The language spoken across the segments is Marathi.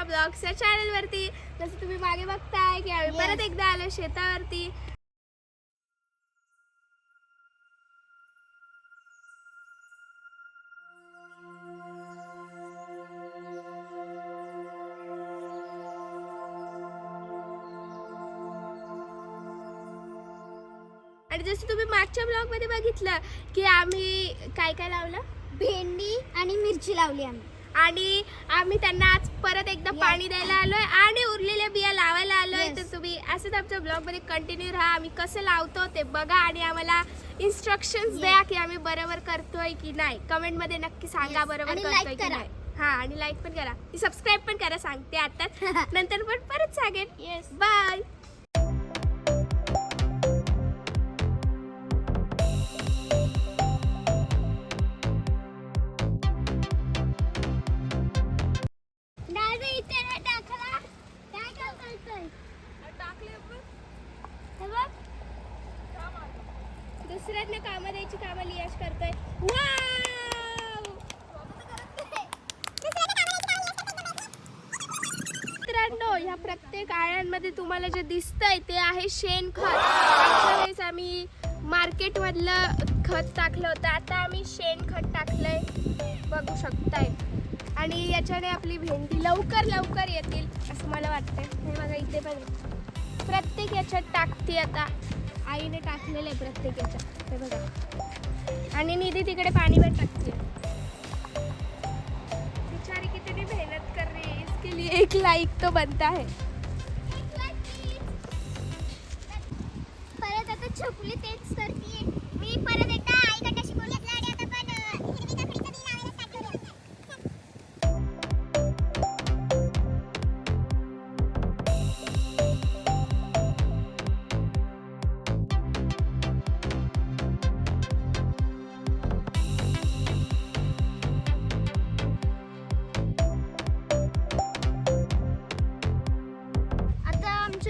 ब्लॉग्सच्या चॅनलवरती. जसं तुम्ही मागे बघताय की आम्ही परत एकदा आलो शेतावरती. आणि जसं तुम्ही मागच्या ब्लॉग मध्ये बघितलं की आम्ही काय काय लावलं, भेंडी आणि मिरची लावली आम्ही. आणि आम्ही त्यांना आज परत एकदा पाणी द्यायला आलोय आणि उरलेल्या बिया लावायला आलोय. तर तुम्ही असंच आमच्या ब्लॉग मध्ये कंटिन्यू राहा. आम्ही कसं लावतो ते बघा आणि आम्हाला इन्स्ट्रक्शन्स द्या की आम्ही बरोबर करतोय की नाही. कमेंट मध्ये नक्की सांगा बरोबर करतोय की नाही. हा, आणि लाईक पण करा, सबस्क्राईब पण करा. सांगते आता नंतर पण परत सांगेन. बाय. दुसऱ्यांना कामं द्यायची कामं लियाश करतोय. मित्रांनो, ह्या प्रत्येक आळ्यांमध्ये तुम्हाला जे दिसतंय ते आहे शेणखत. मागच्या वेळेस आम्ही मार्केटमधलं खत टाकलं होतं, आता आम्ही शेणखत टाकलंय, बघू शकताय. आणि याच्याने आपली भेंडी लवकर येतील असं मला वाटतंय. हे बघा, इथे पण प्रत्येक याच्यात टाकते. आता आईने टाकलेलं आहे प्रत्येक याच्यात, हे बघा. आणि निधी तिकडे पाणी पण टाकते. बिचारी कितनी मेहनत कर रही है, इसके लिए एक लाइक तो बनता है. परत आता छकुली तेच करते. मी परत एकदा आईकडे शिकून घेतलं आणि आता पण हिरवी काकडीचं बी लावायला स्टार्ट केलं.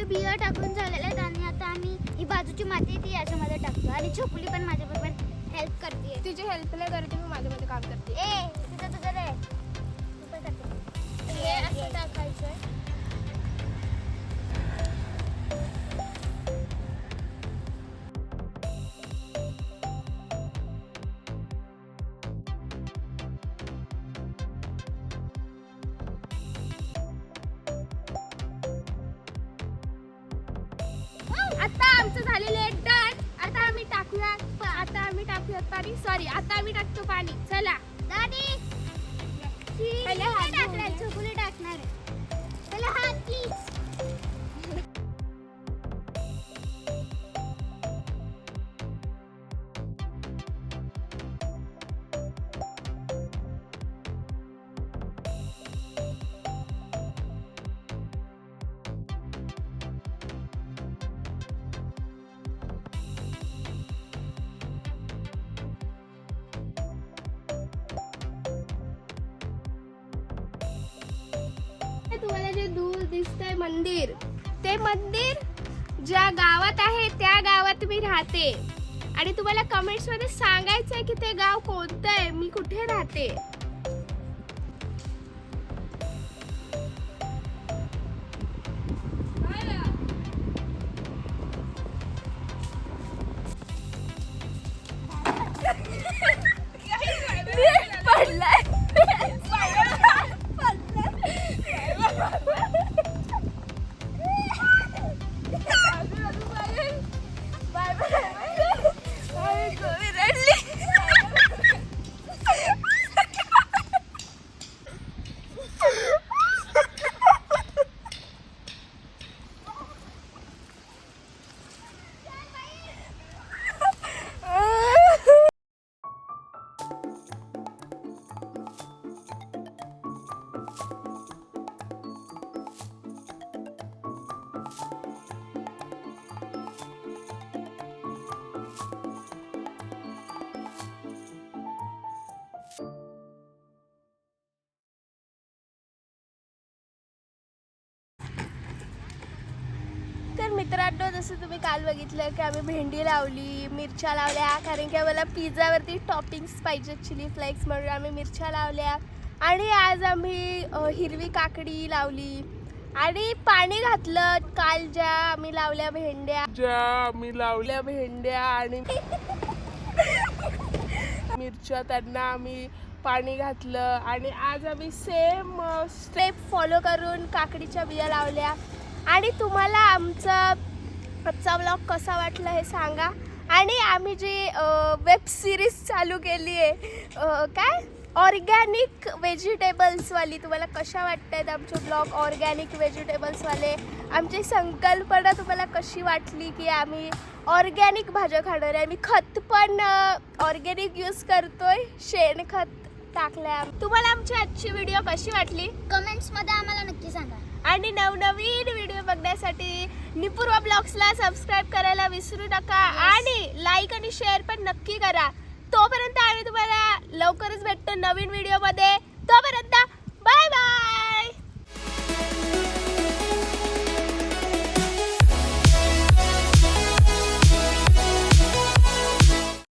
बिया टाकून झालेले आहेत आणि आता आम्ही ही बाजूची माती ती याच्यामध्ये टाकतो. आणि छकुली पण माझ्याबरोबर हेल्प करते. तुझी हेल्प नाही करते, मी माझ्यामध्ये काम करते. तुझं रे तू पण करते. हे असं टाकायचं. आता आमचं झालेलं आहे डन. आता आम्ही टाकूयात पाणी. सॉरी, आता आम्ही टाकतो पाणी. चला दादी, पहिले हात टाकणार, छकुली टाकणार आहे. चला हात प्लीज. तुम्हाला जे दूर दिसतंय मंदिर, ते मंदिर ज्या गावात आहे त्या गावात मी राहते. आणि तुम्हाला कमेंट्स मध्ये सांगायचंय की ते गाव कोणतं आहे, मी कुठे राहते. पडलाय. तर मित्रांनो, जसं तुम्ही काल बघितलं की आम्ही भेंडी लावली, मिरच्या लावल्या, कारण की आम्हाला पिझ्झावरती टॉपिंग्स पाहिजे, चिली फ्लेक्स, म्हणून आम्ही मिरच्या लावल्या. आणि आज आम्ही हिरवी काकडी लावली आणि पाणी घातलं. काल ज्या आम्ही लावल्या भेंड्या आणि मिरच्या त्यांना आम्ही पाणी घातलं आणि आज आम्ही सेम स्टेप फॉलो करून काकडीच्या बिया लावल्या. आणि तुम्हाला आजचा व्लॉग कसा वाटला हे सांगा. आणि आम्ही जी वेब सिरीज चालू केली आहे काय ऑर्गॅनिक व्हेजिटेबल्सवाली, तुम्हाला कशा वाटतात आमचे ब्लॉग ऑर्गॅनिक व्हेजिटेबल्सवाले, आमची संकल्पना तुम्हाला कशी वाटली की आम्ही ऑर्गॅनिक भाज्या खाणार आहे. आम्ही खत पण ऑर्गॅनिक यूज करतोय, शेणखत टाकलंय. तुम्हाला आमची आजची व्हिडिओ कशी वाटली कमेंट्समध्ये आम्हाला नक्की सांगा. आणि नवनवीन व्हिडिओ बघण्यासाठी निपूर्वा ब्लॉग्सला सबस्क्राईब करायला विसरू नका. आणि लाईक आणि शेअर पण नक्की करा. तोपर्यंत आम्ही तुम्हाला लवकरच भेटतो नवीन व्हिडिओमध्ये. तोपर्यंत